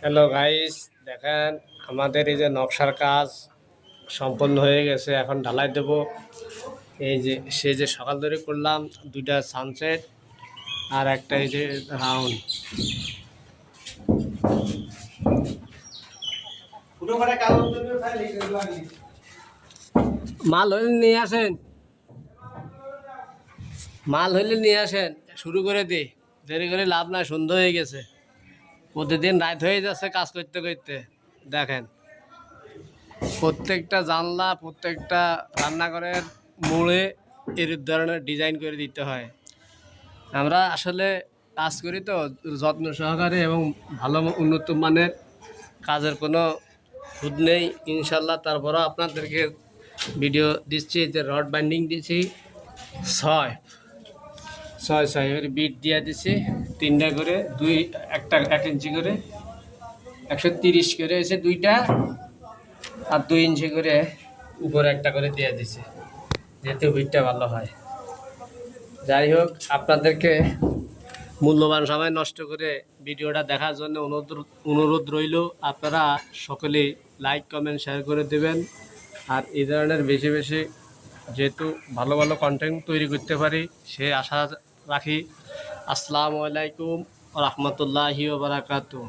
Hello guys, দেখেন আমাদের এই যে নকশার কাজ সম্পন্ন হয়ে গেছে। এখন ঢালাই দেব। এই যে সে যে সকাল ধরে করলাম, দুইটা সানসেট আর একটা এই যে রাউন্ড। মাল হইলে নিয়ে আসেন, মাল হইলে নিয়ে আসেন, শুরু করে দিই। দেরি করে লাভ নাই, সন্ধ্যা হয়ে গেছে। প্রতিদিন রাত হয়ে যাচ্ছে কাজ করতে করতে। দেখেন প্রত্যেকটা জানলা, প্রত্যেকটা রান্নাঘরের মোড়ে এর ধরনের ডিজাইন করে দিতে হয়। আমরা আসলে কাজ করি তো যত্ন সহকারে এবং ভালো উন্নত মানের কাজের কোনো খুঁত নেই ইনশাল্লাহ। তারপরও আপনাদেরকে ভিডিও দিচ্ছি যে রড বাইন্ডিং দিচ্ছি ছয় ছয় ছয় এবার বিট দিয়ে দিচ্ছি তিনটা করে, একটা 1 ইঞ্চি করে, 130 করে এসে দুইটা, আর 2 ইঞ্চি করে উপরে একটা করে দিয়ে দিচ্ছি, যেহেতু বিটটা ভালো হয়। যাই হোক, আপনাদেরকে মূল্যবান সময় নষ্ট করে ভিডিওটা দেখার জন্য অনুরোধ রইল। আপনারা সকলেই লাইক কমেন্ট শেয়ার করে দেবেন। আর এই ধরনের বেশি বেশি যেহেতু ভালো ভালো কন্টেন্ট তৈরি করতে পারি সে আশা রাখি। আসসালামু আলাইকুম রহমতুল্লাহি ওয়া বারাকাতুহু।